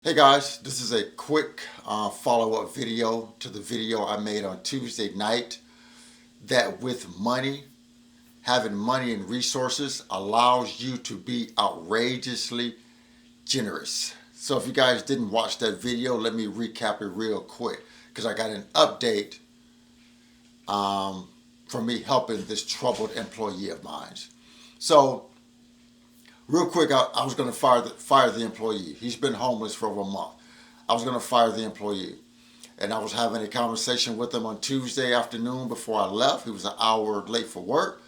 Hey guys, this is a quick follow-up video to the video I made on Tuesday night that with money, having money and resources allows you to be outrageously generous. So if you guys didn't watch that video, let me recap it real quick because I got an update from me helping this troubled employee of mine. So real quick, I was going to fire the employee. He's been homeless for over a month. I was going to fire the employee. And I was having a conversation with him on Tuesday afternoon before I left. He was an hour late for work.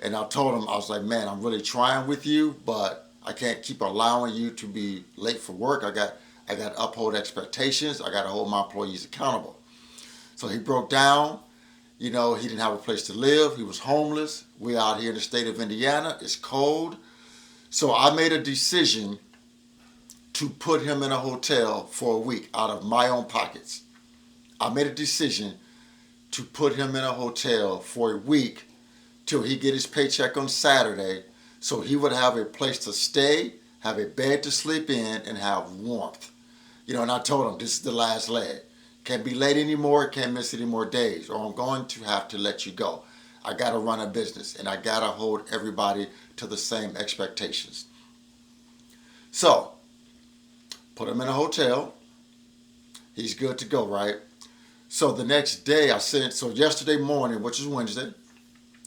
And I told him, I was like, man, I'm really trying with you, but I can't keep allowing you to be late for work. I got to uphold expectations. I got to hold my employees accountable. So he broke down. You know, he didn't have a place to live. He was homeless. We're out here in the state of Indiana. It's cold. So I made a decision to put him in a hotel for a week out of my own pockets. I made a decision to put him in a hotel for a week till he get his paycheck on Saturday so he would have a place to stay, have a bed to sleep in, and have warmth. You know, and I told him this is the last leg. Can't be late anymore, can't miss any more days, or I'm going to have to let you go. I got to run a business, and I got to hold everybody to the same expectations. So, put him in a hotel. He's good to go, right? So the next day yesterday morning, which is Wednesday,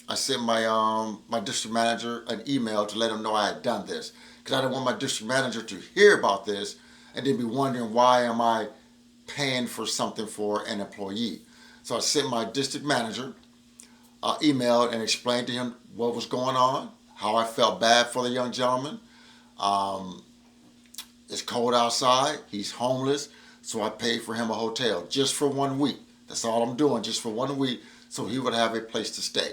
I sent my district manager an email to let him know I had done this. Because I didn't want my district manager to hear about this and then be wondering why am I paying for something for an employee. So I sent my district manager emailed and explained to him what was going on, how I felt bad for the young gentleman. It's cold outside. He's homeless. So I paid for him a hotel just for 1 week. That's all I'm doing, just for 1 week, so he would have a place to stay.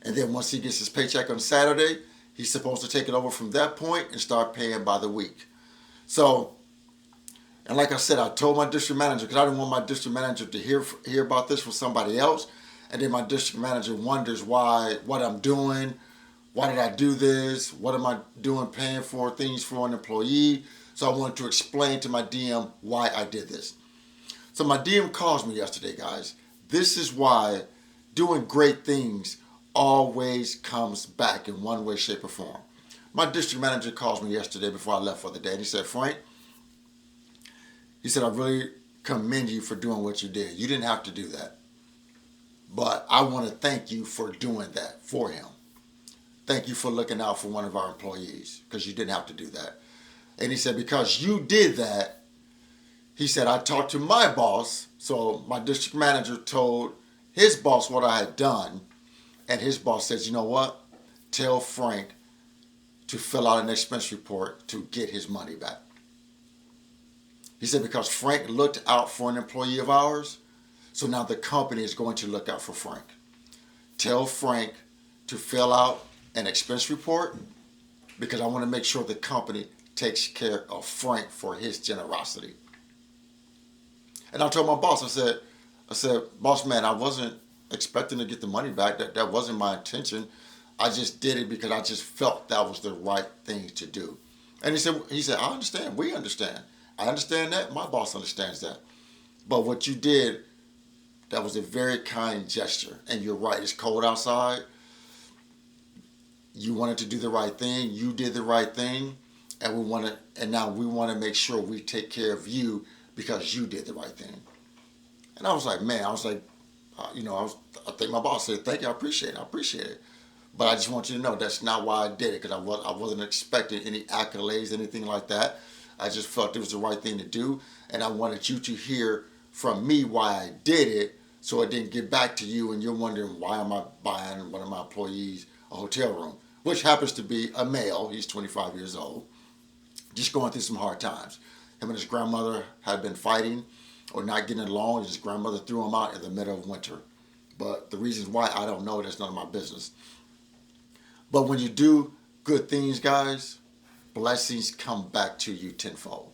And then once he gets his paycheck on Saturday, he's supposed to take it over from that point and start paying by the week. So, and like I said, I told my district manager, because I didn't want my district manager to hear about this from somebody else. And then my district manager wonders what I'm doing, why did I do this, what am I doing paying for things for an employee. So I wanted to explain to my DM why I did this. So my DM calls me yesterday, guys. This is why doing great things always comes back in one way, shape, or form. My district manager calls me yesterday before I left for the day, and he said, Frank, he said, I really commend you for doing what you did. You didn't have to do that. But I want to thank you for doing that for him. Thank you for looking out for one of our employees, because you didn't have to do that. And he said, because you did that, he said, I talked to my boss. So my district manager told his boss what I had done. And his boss says, you know what? Tell Frank to fill out an expense report to get his money back. He said, because Frank looked out for an employee of ours, so now the company is going to look out for Frank. Tell Frank to fill out an expense report because I want to make sure the company takes care of Frank for his generosity. And I told my boss, I said, boss man, I wasn't expecting to get the money back. That wasn't my intention. I just did it because I just felt that was the right thing to do. And he said, I understand. We understand. I understand that. My boss understands that. But what you did, that was a very kind gesture. And you're right. It's cold outside. You wanted to do the right thing. You did the right thing. And now we want to make sure we take care of you because you did the right thing. And I was like, man, I think my boss said, thank you, I appreciate it. But I just want you to know that's not why I did it, because I wasn't expecting any accolades, anything like that. I just felt it was the right thing to do, and I wanted you to hear from me why I did it, so it didn't get back to you and you're wondering why am I buying one of my employees a hotel room, which happens to be a male. He's 25 years old, just going through some hard times. Him and his grandmother had been fighting or not getting along. His grandmother threw him out in the middle of winter. But the reasons why, I don't know. That's none of my business. But when you do good things, guys, blessings come back to you tenfold.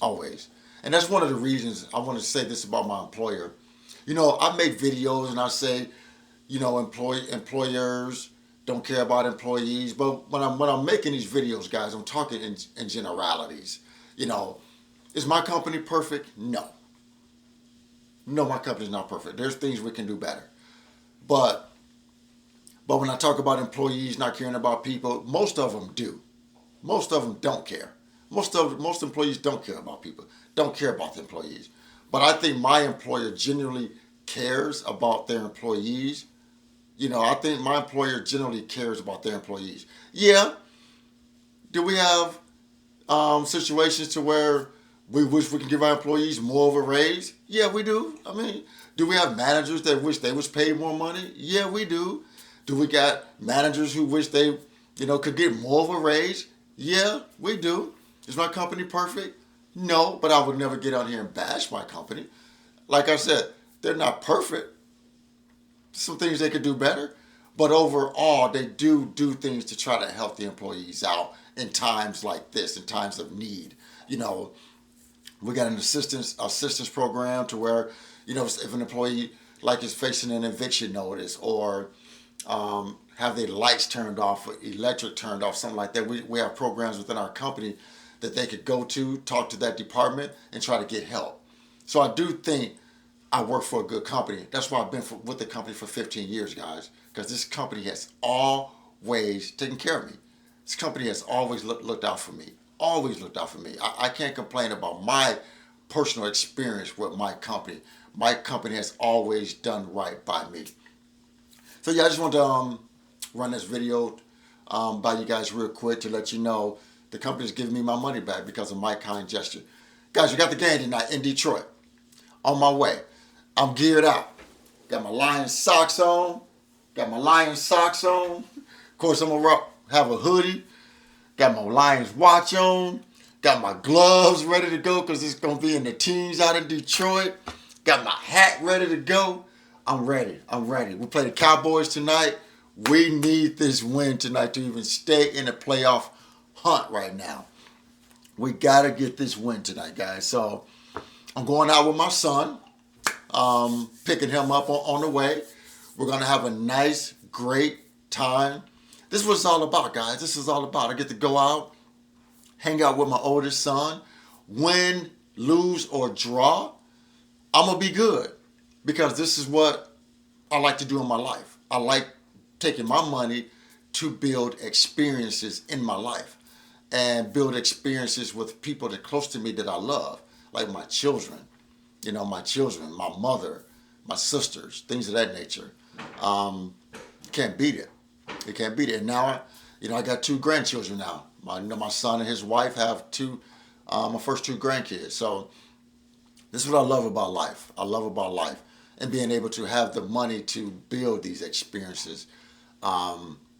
Always. And that's one of the reasons I want to say this about my employer. You know, I make videos and I say, you know, employers don't care about employees. But when I'm making these videos, guys, I'm talking in generalities. You know, is my company perfect? No. No, my company's not perfect. There's things we can do better. But when I talk about employees not caring about people, most of them do. Most of them don't care. Most employees don't care about people. Don't care about the employees. But I think my employer genuinely cares about their employees. You know, I think my employer generally cares about their employees. Yeah. Do we have situations to where we wish we could give our employees more of a raise? Yeah, we do. I mean, do we have managers that wish they was paid more money? Yeah, we do. Do we got managers who wish they, could get more of a raise? Yeah, we do. Is my company perfect? No, but I would never get out here and bash my company. Like I said, they're not perfect. Some things they could do better, but overall, they do things to try to help the employees out in times like this, in times of need. You know, we got an assistance program to where, if an employee like is facing an eviction notice or have their lights turned off or electric turned off, something like that, we have programs within our company that they could go to, talk to that department, and try to get help. So I do think I work for a good company. That's why I've been with the company for 15 years, guys, because this company has always taken care of me. This company has always looked out for me. Always looked out for me. I can't complain about my personal experience with my company. My company has always done right by me. So yeah, I just want to run this video by you guys real quick to let you know the company's giving me my money back because of my kind gesture. Guys, we got the game tonight in Detroit. On my way. I'm geared out. Got my Lions socks on. Of course, I'm going to have a hoodie. Got my Lions watch on. Got my gloves ready to go because it's going to be in the teens out in Detroit. Got my hat ready to go. I'm ready. We play the Cowboys tonight. We need this win tonight to even stay in the playoff hunt right now. We got to get this win tonight, guys. So I'm going out with my son, picking him up on the way. We're going to have a nice, great time. This is what it's all about, guys. This is all about. I get to go out, hang out with my oldest son, win, lose, or draw. I'm going to be good because this is what I like to do in my life. I like taking my money to build experiences in my life and build experiences with people that are close to me that I love, like my children, my mother, my sisters, things of that nature. Can't beat it. You can't beat it. And now, I got 2 grandchildren now. My son and his wife have my first 2 grandkids. So this is what I love about life. And being able to have the money to build these experiences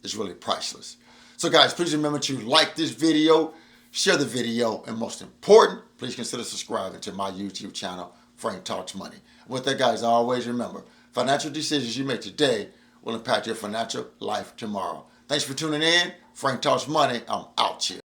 is really priceless. So guys, please remember to like this video, share the video, and most important, please consider subscribing to my YouTube channel, Frank Talks Money. With that, guys, always remember, financial decisions you make today will impact your financial life tomorrow. Thanks for tuning in. Frank Talks Money. I'm out here.